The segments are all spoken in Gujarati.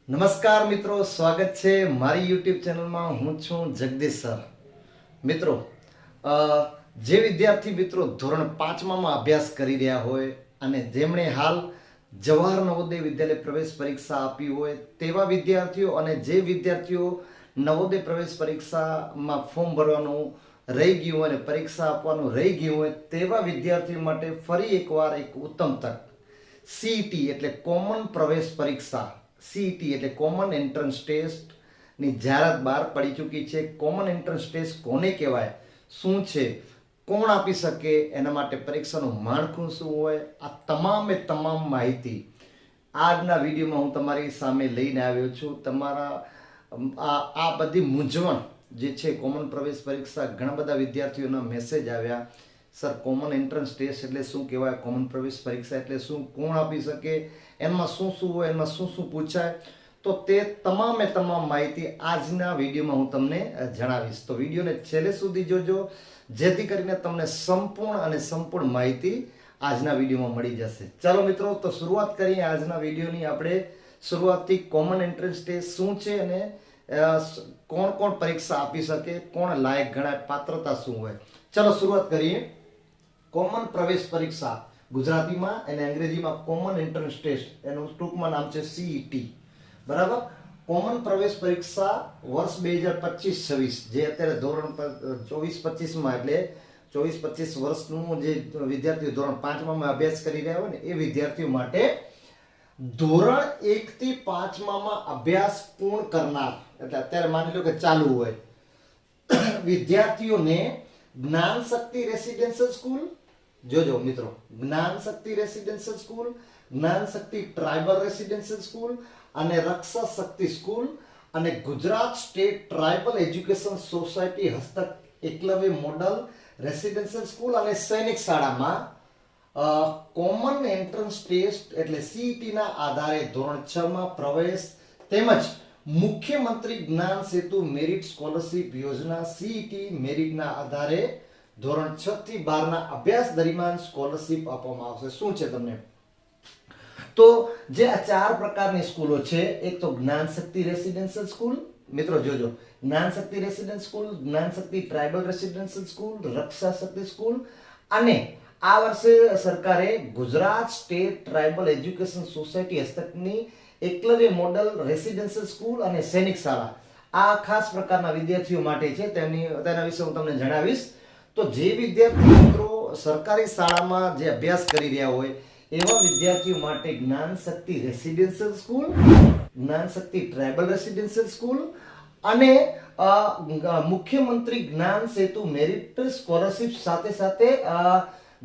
નમસ્કાર મિત્રો, સ્વાગત છે મારી યુટ્યુબ ચેનલમાં. હું છું જગદીશ સર. મિત્રો, જે વિદ્યાર્થી મિત્રો ધોરણ 5માં અભ્યાસ કરી રહ્યા હોય અને જેમણે હાલ જવાહર નવોદય વિદ્યાલય પ્રવેશ પરીક્ષા આપી હોય તેવા વિદ્યાર્થીઓ અને જે વિદ્યાર્થીઓ નવોદય પ્રવેશ પરીક્ષામાં ફોર્મ ભરવાનું રહી ગયું હોય અને પરીક્ષા આપવાનું રહી ગયું હોય તેવા વિદ્યાર્થીઓ માટે ફરી એકવાર એક ઉત્તમ તક. સીઈટી એટલે કોમન પ્રવેશ પરીક્ષા, સીઈટી એટલે કોમન એન્ટ્રન્સ ટેસ્ટ ની જાહેરાત બહાર પડી ચૂકી છે. કોમન એન્ટ્રન્સ ટેસ્ટ કોને કહેવાય, શું છે, કોણ આપી શકે, એના માટે પરીક્ષાનું માળખું શું હોય, આ તમામ માહિતી આજના વિડીયોમાં હું તમારી સામે લઈને આવ્યો છું. તમારા આ બધી મૂંઝવણ જે છે કોમન પ્રવેશ પરીક્ષા, ઘણા બધા વિદ્યાર્થીઓના મેસેજ આવ્યા, સર કોમન એન્ટ્રન્સ ટેસ્ટ એટલે શું કહેવાય, કોમન પ્રવેશ પરીક્ષા એટલે શું, કોણ આપી શકે, એમાં શું શું હોય, એમાં શું શું પૂછાય. તો તે તમામ માહિતી આજના વિડીયોમાં હું તમને જણાવીશ. તો વિડીયોને છેલ્લે સુધી જોજો, જેથી કરીને તમને સંપૂર્ણ માહિતી આજના વિડીયોમાં મળી જશે. ચાલો મિત્રો, તો શરૂઆત કરીએ આજના વિડીયોની. આપણે શરૂઆતથી કોમન એન્ટ્રન્સ ટેસ્ટ શું છે અને કોણ પરીક્ષા આપી શકે, કોણ લાયક ગણાય, પાત્રતા શું હોય. ચાલો શરૂઆત કરીએ. કોમન પ્રવેશ પરીક્ષા, ગુજરાતીમાં અને અંગ્રેજીમાં કોમન એન્ટ્રન્સ ટેસ્ટ, એનું ટૂંકમાં નામ છે સીઈટી. બરાબર. કોમન પ્રવેશ પરીક્ષા વર્ષ 2025-26 જે અત્યારે ધોરણ 24-25માં એટલે 24-25 વર્ષનું જે વિદ્યાર્થીઓ ધોરણ 5માં અભ્યાસ કરી રહ્યા હોય ને એ વિદ્યાર્થીઓ માટે ધોરણ 1 થી 5માં અભ્યાસ પૂર્ણ કરનાર, એટલે અત્યારે માની લો કે ચાલુ હોય વિદ્યાર્થીઓને જ્ઞાન શક્તિ રેસિડેન્શિયલ સ્કૂલ, જોજો મિત્રો, જ્ઞાન શક્તિ રેસિડેન્શિયલ સ્કૂલ, જ્ઞાન શક્તિ ટ્રાઇબલ રેસિડેન્શિયલ સ્કૂલ અને રક્ષા શક્તિ સ્કૂલ અને Gujarat state tribal education society હસ્તક એકલવ્ય મોડલ રેસિડેન્શિયલ સ્કૂલ અને સૈનિક શાળામાં કોમન એન્ટ્રન્સ ટેસ્ટ એટલે સીઈટી ના આધારે ધોરણ 6માં પ્રવેશ તેમજ મુખ્યમંત્રી જ્ઞાન સેતુ મેરિટ સ્કોલરશિપ યોજના સીઈટી મેરિટના આધારે ધોરણ 6 થી 12 ના અભ્યાસ દરમિયાન સ્કોલરશિપ આપવામાં આવશે. શું છે તમને, તો જે આ 4 પ્રકારની સ્કૂલો છે, એક તો જ્ઞાન શક્તિ રેસિડેન્શિયલ સ્કૂલ, મિત્રો જોજો, જ્ઞાન શક્તિ રેસિડેન્શિયલ સ્કૂલ, જ્ઞાન શક્તિ ટ્રાઇબલ રેસિડેન્શિયલ સ્કૂલ, રક્ષા શક્તિ સ્કૂલ અને આ વર્ષે સરકારે Gujarat state tribal education society હસ્તકની એકલવ્ય મોડલ રેસિડેન્શિયલ સ્કૂલ અને સૈનિક શાળા, આ ખાસ પ્રકારના વિદ્યાર્થીઓ માટે છે. તેના વિશે હું તમને જણાવીશ. તો જે વિદ્યાર્થી મિત્રો સરકારી શાળામાં જે અભ્યાસ કરી રહ્યા હોય એવા વિદ્યાર્થીઓ માટે જ્ઞાન શક્તિ રેસિડેન્શિયલ સ્કૂલ, જ્ઞાન શક્તિ ટ્રાઇબલ રેસિડેન્શિયલ સ્કૂલ અને મુખ્યમંત્રી જ્ઞાન સેતુ મેરિટ સ્કોલરશિપ સાથે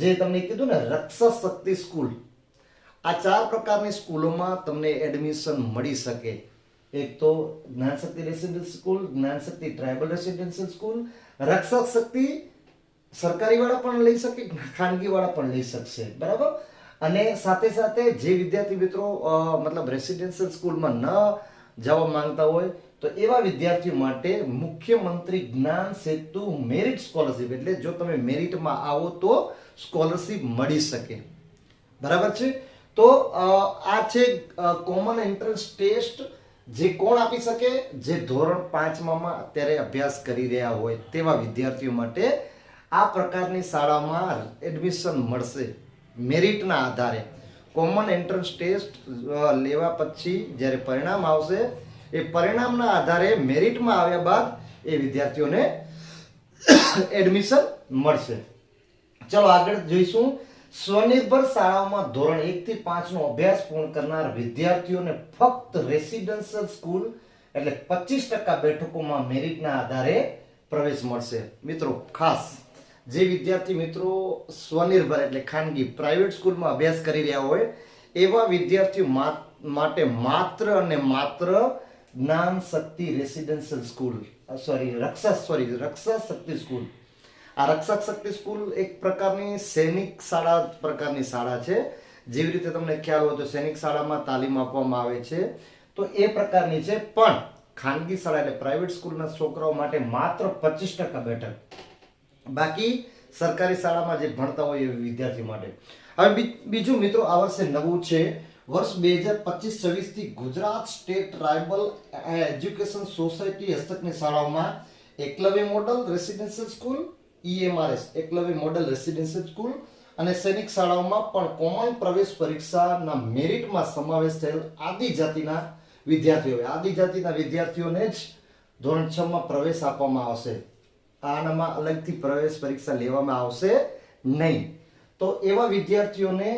જે તમને કીધું ને રક્ષા શક્તિ સ્કૂલ, આ 4 પ્રકારની સ્કૂલોમાં તમને એડમિશન મળી શકે. એક તો જ્ઞાન શક્તિ રેસિડેન્શિયલ સ્કૂલ, જ્ઞાન શક્તિ ટ્રાઇબલ રેસિડેન્શિયલ સ્કૂલ, રક્ષા શક્તિ સરકારી વાળા પણ લઈ શકે, ખાનગી વાળા પણ લઈ શકશે. બરાબર. અને સાથે જે વિદ્યાર્થી મિત્રો મતલબ રેસિડેન્શિયલ સ્કૂલમાં ન જવા માંગતા હોય તો એવા વિદ્યાર્થીઓ માટે મુખ્યમંત્રી જ્ઞાન સેતુ મેરિટ સ્કોલરશિપ, એટલે જો તમે મેરિટમાં આવો તો સ્કોલરશિપ મળી શકે. બરાબર છે. તો આ છે કોમન એન્ટ્રન્સ ટેસ્ટ. જે કોણ આપી શકે, જે ધોરણ 5માં અત્યારે અભ્યાસ કરી રહ્યા હોય તેવા વિદ્યાર્થીઓ માટે આ પ્રકારની શાળામાં એડમિશન મળશે મેરિટના આધારે. કોમન એન્ટ્રન્સ ટેસ્ટ લેવા પછી જ્યારે પરિણામ આવશે એ પરિણામના આધારે મેરિટમાં આવ્યા બાદ એ વિદ્યાર્થીઓને એડમિશન મળશે. ચલો આગળ જોઈશું. સ્વનિર્ભર શાળાઓમાં ધોરણ 1 થી 5 નો અભ્યાસ પૂર્ણ કરનાર વિદ્યાર્થીઓને ફક્ત રેસિડેન્શિયલ સ્કૂલ એટલે 25% બેઠકોમાં મેરિટના આધારે પ્રવેશ મળશે. મિત્રો ખાસ જે વિદ્યાર્થી મિત્રો સ્વનિર્ભર એટલે ખાનગી પ્રાઇવેટ સ્કૂલમાં અભ્યાસ કરી રહ્યા હોય એવા વિદ્યાર્થીઓ માટે માત્ર અને માત્ર જ્ઞાન શક્તિ રેસિડેન્શિયલ સ્કૂલ રક્ષા શક્તિ સ્કૂલ, આ રક્ષા શક્તિ સ્કૂલ એક પ્રકારની સૈનિક શાળા પ્રકારની શાળા છે. જેવી રીતે તમને ખ્યાલ હોય તો સૈનિક શાળામાં તાલીમ આપવામાં આવે છે, તો એ પ્રકારની છે. પણ ખાનગી શાળા એટલે પ્રાઇવેટ સ્કૂલના છોકરાઓ માટે માત્ર 25% બેઠક, બાકી સરકારી શાળામાં જે ભણતા હોય એ વિદ્યાર્થી માટે. હવે બીજું મિત્રો આ વર્ષે નવું છે, વર્ષ 2025-26 થી Gujarat state tribal education society હસ્તકની શાળાઓમાં Eklavya model residential school EMRS Eklavya model residential school અને સૈનિક શાળાઓમાં પણ કોમન પ્રવેશ પરીક્ષાના મેરિટમાં સમાવેશ થયેલ આદિજાતિના વિદ્યાર્થીઓને જ ધોરણ 6 માં પ્રવેશ આપવામાં આવશે. આનામાં અલગથી પ્રવેશ પરીક્ષા લેવામાં આવશે નહીં. તો એવા વિદ્યાર્થીઓને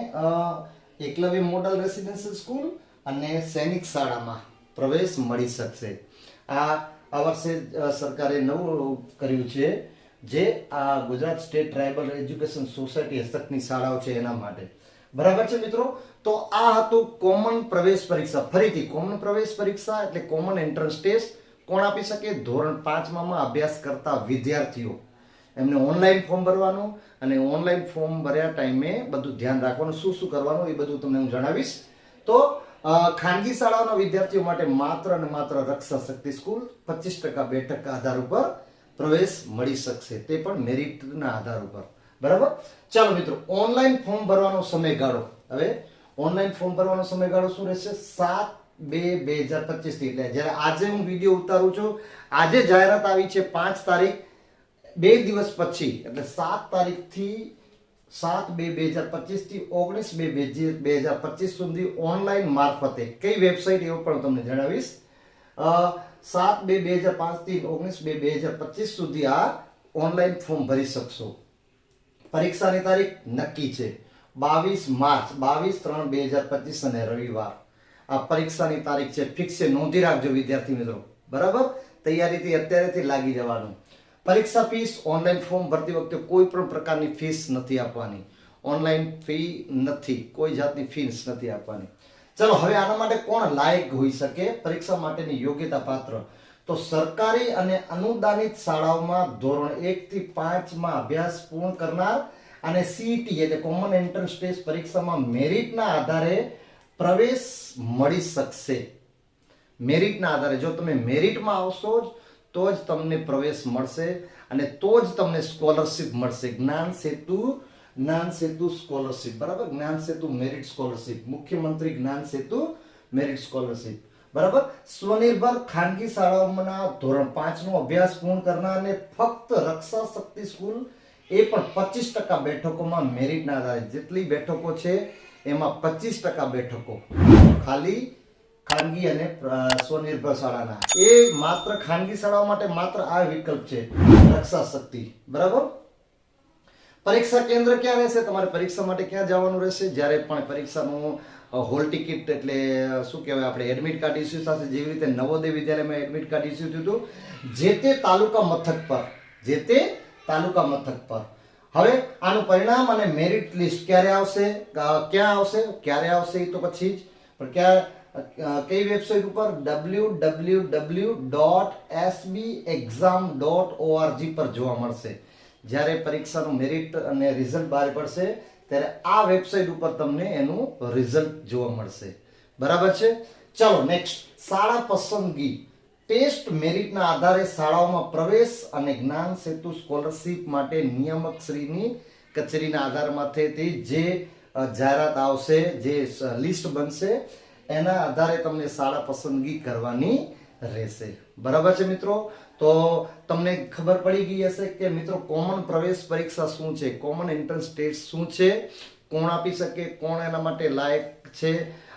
એકલવ્ય મોડલ રેસિડેન્શિયલ સ્કૂલ અને સૈનિક શાળામાં પ્રવેશ મળી શકશે. આ વર્ષે સરકારે નવું કર્યું છે, જે આ Gujarat state tribal education society હસ્તકની શાળાઓ છે એના માટે. બરાબર છે મિત્રો. તો આ હતું કોમન પ્રવેશ પરીક્ષા. ફરીથી કોમન પ્રવેશ પરીક્ષા એટલે કોમન એન્ટ્રન્સ ટેસ્ટ કોણ આપી શકે? ધોરણ 5 માં અભ્યાસ કરતા વિદ્યાર્થીઓ. એમને ઓનલાઈન ફોર્મ ભરવાનું અને ઓનલાઈન ફોર્મ ભર્યા ટાઈમે બધું ધ્યાન રાખવાનું, શું શું કરવાનું એ બધું તમને હું જણાવીશ. તો ખાનગી શાળાઓના વિદ્યાર્થીઓ માટે માત્ર અને માત્ર રક્ષા શક્તિ સ્કૂલ 25% બેઠક આધાર ઉપર પ્રવેશ મળી શકશે, તે પણ મેરિટના આધાર ઉપર. બરાબર. ચાલો મિત્રો, ઓનલાઈન ફોર્મ ભરવાનો સમયગાળો. હવે ઓનલાઈન ફોર્મ ભરવાનો સમયગાળો શું રહેશે? 7/2/2025 થી. એટલે જ્યારે આજે હું વિડીયો ઉતારું છું, આજે જાહેરાત આવી છે 5 તારીખ, 2 દિવસ પછી એટલે 7 તારીખથી 7/2/2025 થી 19/2/2025 સુધી ઓનલાઈન મારફતે કઈ વેબસાઇટ એવું પણ તમને જણાવીશ. 7/2/2005 થી 19/2/2025 સુધી આ ઓનલાઈન ફોર્મ ભરી શકશો. પરીક્ષાની તારીખ નક્કી છે 22 માર્ચ 22/3/2025 અને રવિવાર. આ પરીક્ષાની તારીખ છે, ફિક્સ છે, નોંધી રાખજો વિદ્યાર્થી મિત્રો. બરાબર. તૈયારીથી અત્યારેથી લાગી જવાનું. પરીક્ષા ફીસ, ઓનલાઈન ફોર્મ ભરતી વખતે કોઈ પણ પ્રકારની ફીસ નથી આપવાની. ઓનલાઈન ફી નથી, કોઈ જાતની ફીસ નથી આપવાની. ચલો, હવે આના માટે કોણ લાયક હોઈ શકે? પરીક્ષા માટેની યોગ્યતા પાત્ર. તો સરકારી અને અનુદાનિત શાળાઓમાં ધોરણ 1 થી 5 માં અભ્યાસ પૂર્ણ કરનાર અને CET એટલે કોમન એન્ટ્રન્સ ટેસ્ટ પરીક્ષામાં મેરિટના આધારે પ્રવેશ મળી શકશે. મેરિટના આધારે, જો તમે મેરિટમાં આવશો તો જ તમને પ્રવેશ મળશે અને તો જ તમને સ્કોલરશિપ મળશે. જ્ઞાન સેતુ સ્કોલરશિપ. બરાબર. જ્ઞાન સેતુ મેરિટ સ્કોલરશિપ, મુખ્યમંત્રી જ્ઞાન સેતુ મેરિટ સ્કોલરશિપ. બરાબર. સ્વનિર્ભર ખાનગી શાળાઓમાં ધોરણ 5 નો અભ્યાસ પૂર્ણ કરનારને ફક્ત રક્ષા શક્તિ સ્કૂલ એ પણ 25% બેઠકોમાં મેરિટના આધારે, જેટલી બેઠકો છે એમાં 25% બેઠકો ખાલી ખાનગી અને સ્વનિર્ભર શાળાના. એ માત્ર ખાનગી શાળાઓ માટે માત્ર આ વિકલ્પ છે, રક્ષા શક્તિ. બરાબર. પરીક્ષા કેન્દ્ર ક્યાં રહેશે? તમારે પરીક્ષા માટે ક્યાં જવાનું રહેશે? જ્યારે પણ પરીક્ષાનું હોલ ટિકિટ એટલે શું કહેવાય, આપણે એડમિટ કાર્ડ ઇસ્યુ થશે, જેવી રીતે નવોદય વિદ્યાલયમાં એડમિટ કાર્ડ ઇસ્યુ થયું હતું, જે તે તાલુકા મથક પર. હવે આનું પરિણામ અને મેરિટ લિસ્ટ ક્યારે આવશે, ક્યારે આવશે એ તો પછી જ, પણ કઈ વેબસાઇટ ઉપર? www.sbexam.org પર જોવા મળશે. જ્યારે પરીક્ષાનું મેરિટ અને રિઝલ્ટ બહાર પડશે ત્યારે આ વેબસાઇટ ઉપર તમને એનું રિઝલ્ટ જોવા મળશે. બરાબર છે. ચાલો નેક્સ્ટ, શાળા પસંદગી. ટેસ્ટ મેરિટના આધારે શાળાઓમાં પ્રવેશ અને જ્ઞાન સેતુ સ્કોલરશિપ માટે નિયામક શ્રીની કચેરીના આધારમાંથી જે જાહેરાત આવશે, જે લિસ્ટ બનશે, એના આધારે તમને શાળા પસંદગી કરવાની રહેશે. બરાબર છે મિત્રો. તો તમને ખબર પડી ગઈ હશે કે મિત્રો કોમન પ્રવેશ પરીક્ષા શું છે, કોમન એન્ટ્રન્સ ટેસ્ટ શું છે, કોણ આપી શકે, કોણ એના માટે લાયક છે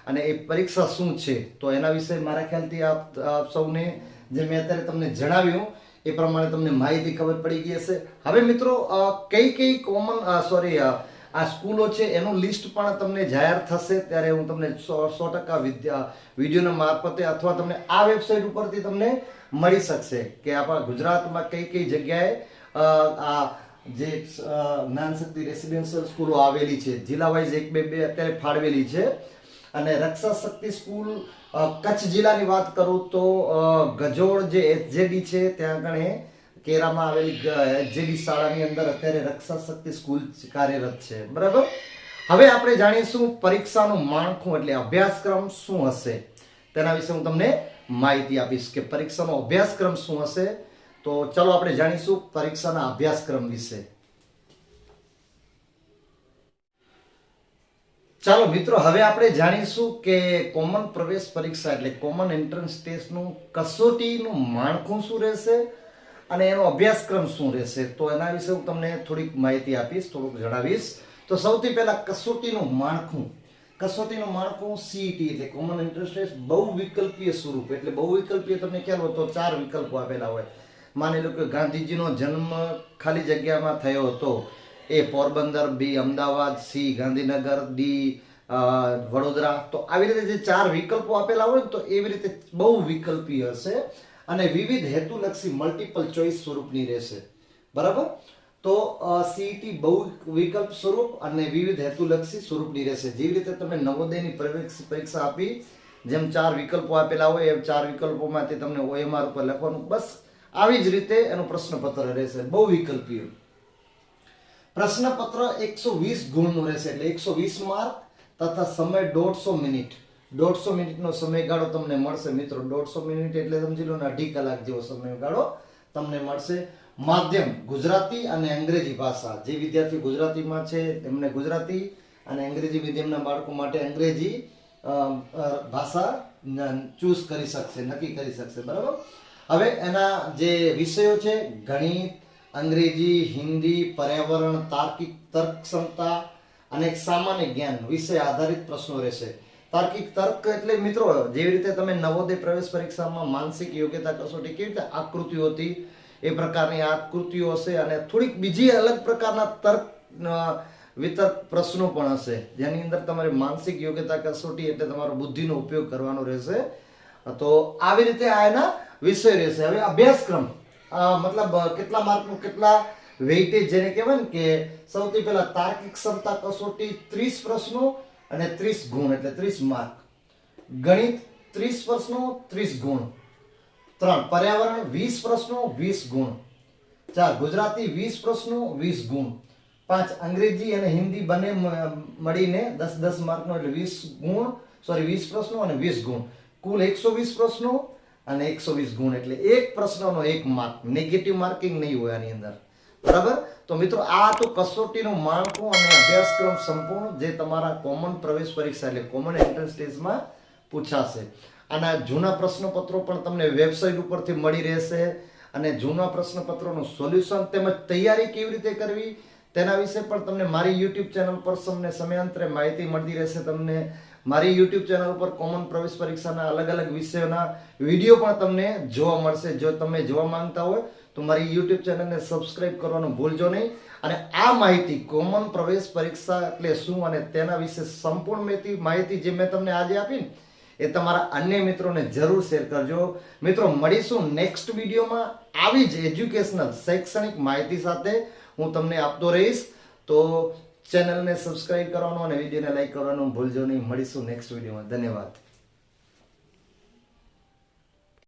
અને એ પરીક્ષા શું છે. તો એના વિશે મારા ખ્યાલથી આપ સૌને જે મેં અત્યારે તમને જણાવ્યું એ પ્રમાણે તમને માહિતી ખબર પડી ગઈ હશે. હવે મિત્રો કઈ આ સ્કૂલો છે એનું લિસ્ટ પણ તમને જાહેર થશે ત્યારે હું તમને 100% વિડીયોના મારફતે અથવા તમને આ વેબસાઇટ ઉપરથી તમને મળી શકશે કે આપણા ગુજરાતમાં કઈ જગ્યાએ આ જે જ્ઞાન શક્તિ રેસિડેન્શિયલ સ્કૂલો આવેલી છે. જિલ્લા વાઇઝ 1 2 અત્યારે ફાળવેલી છે. અને રક્ષા શક્તિ સ્કૂલ કચ્છ જિલ્લાની વાત કરું તો ગજોડ જે HJD છે ત્યાં આગળ કેરામાં આવેલી HJD શાળાની અંદર અત્યારે રક્ષા શક્તિ સ્કૂલ કાર્યરત છે. બરાબર. હવે આપણે જાણીશું પરીક્ષાનું માળખું એટલે અભ્યાસક્રમ શું હશે તેના વિશે હું તમને માહિતી આપીશ કે પરીક્ષાનો અભ્યાસક્રમ શું હશે. તો ચાલો આપણે જાણીશું પરીક્ષાના અભ્યાસક્રમ વિશે. ચાલો મિત્રો, હવે આપણે જાણીશું કે કોમન પ્રવેશ પરીક્ષા એટલે કોમન એન્ટ્રન્સ ટેસ્ટનું કસોટીનું માળખું શું રહેશે અને એનો અભ્યાસક્રમ શું રહેશે. તો એના વિશે હું તમને થોડીક માહિતી આપીશ, થોડુંક જણાવીશ. તો સૌથી પહેલા કસોટીનું માળખું. કસોટીનું માળખું સીઈટી એટલે કોમન એન્ટ્રન્સ ટેસ્ટ બહુવિકલ્પીય સ્વરૂપ. એટલે બહુવિકલ્પીય તમને ખ્યાલ હોય તો 4 વિકલ્પો આપેલા હોય. માની લો કે ગાંધીજીનો જન્મ ખાલી જગ્યામાં થયો હતો, એ પોરબંદર, બી અમદાવાદ, સી ગાંધીનગર, ડી વડોદરા. તો આવી રીતે જે 4 વિકલ્પો આપેલા હોય તો એવી રીતે બહુ વિકલ્પી હશે અને વિવિધ હેતુલક્ષી મલ્ટિપલ ચોઇસ સ્વરૂપની રહેશે. બરાબર. તો સીઈટી બહુ વિકલ્પ સ્વરૂપ અને વિવિધ હેતુલક્ષી સ્વરૂપની રહેશે. જેવી રીતે તમે નવોદયની પ્રવેશ પરીક્ષા આપી, જેમ 4 વિકલ્પો આપેલા હોય એમ 4 વિકલ્પોમાંથી તમને OMR ઉપર લખવાનું, બસ આવી જ રીતે એનું પ્રશ્નપત્ર રહેશે, બહુ વિકલ્પીય. પ્રશ્નપત્ર 120 ગુણનું રહેશે એટલે 120 માર્ક તથા સમય 150 મિનિટ. 150 મિનિટનો સમયગાળો તમને મળશે મિત્રો. 150 મિનિટ એટલે સમજી લો ને 2.5 કલાક જેવો સમયગાળો તમને મળશે. માધ્યમ ગુજરાતી અને અંગ્રેજી ભાષા. જે વિદ્યાર્થી ગુજરાતીમાં છે એમને ગુજરાતી અને અંગ્રેજી મીડિયમના બાળકો માટે અંગ્રેજી ભાષા ચૂઝ કરી શકશે, નક્કી કરી શકશે. બરાબર. હવે એના જે વિષયો છે ગણિત, અંગ્રેજી, હિન્દી, પર્યાવરણ, તાર્કિક તર્ક ક્ષમતા અને સામાન્ય જ્ઞાન વિષય આધારિત પ્રશ્નો રહેશે. તાર્કિક તર્ક એટલે મિત્રો જેવી રીતે તમે નવોદય પ્રવેશ પરીક્ષામાં માનસિક યોગ્યતા કસોટી કેવી રીતે આકૃતિઓ હતી એ પ્રકારની આકૃતિઓ હશે અને થોડીક બીજી અલગ પ્રકારના તર્ક વિતર્ક પ્રશ્નો પણ હશે, જેની અંદર તમારે માનસિક યોગ્યતા કસોટી એટલે તમારો બુદ્ધિનો ઉપયોગ કરવાનો રહેશે. તો આવી રીતે આ એના વિષય રહેશે. હવે અભ્યાસક્રમ મતલબ કેટલા માર્કનું કેટલા વેઇટેજ જેને કહેવાય ને કે સૌથી પહેલા તાર્કિક ક્ષમતા કસોટી 30 પ્રશ્નો અને 30 ગુણ એટલે 30 માર્ક. ગણિત 30 પ્રશ્નો 30 ગુણ. 3 પર્યાવરણ 20 પ્રશ્નો 20 ગુણ. 4 ગુજરાતી 20 પ્રશ્નો 20 ગુણ. 5 અંગ્રેજી અને હિન્દી બંને મળીને 10 માર્કનો એટલે 20 ગુણ, સોરી 20 પ્રશ્નો અને 20 ગુણ. કુલ 120 પ્રશ્નો અને 120 ગુણ એટલે એક પ્રશ્નનો 1 માર્ક. નેગેટિવ માર્કિંગ નહીં હોય આની અંદર. બરાબર. તો મિત્રો આ તો કસોટીનું માળખું અને અભ્યાસક્રમ સંપૂર્ણ જે તમારા કોમન પ્રવેશ પરીક્ષા એટલે કોમન એન્ટ્રન્સ ટેસ્ટમાં પૂછાશે. આના જૂના પ્રશ્નપત્રો પણ તમને વેબસાઇટ ઉપરથી મળી રહેશે અને જૂના પ્રશ્નપત્રોનું સોલ્યુશન તેમજ તૈયારી કેવી રીતે કરવી તેના વિશે પણ તમને મારી YouTube ચેનલ પર સમયાંતરે માહિતી મળતી રહેશે. તમને મારી YouTube ચેનલ ઉપર કોમન પ્રવેશ પરીક્ષાના અલગ અલગ વિષયોના વિડીયો પણ તમને જોવા મળશે. જો તમે જોવા માંગતા હોય તો મારી YouTube ચેનલને સબસ્ક્રાઇબ કરવાનું ભૂલજો નહીં. અને આ માહિતી કોમન પ્રવેશ પરીક્ષા એટલે શું અને તેના વિશે સંપૂર્ણ માહિતી જે મેં તમને આજે આપી ને એ તમારા અન્ય મિત્રોને જરૂર શેર કરજો. મિત્રો મળીશું નેક્સ્ટ વિડીયોમાં આવી જ એજ્યુકેશનલ શૈક્ષણિક માહિતી સાથે હું તમને આપતો રહીશ. તો ચેનલને સબસ્ક્રાઇબ કરવાનું અને વિડીયોને લાઈક કરવાનું ભૂલજો નહીં. મળીશું નેક્સ્ટ વિડીયોમાં. ધન્યવાદ.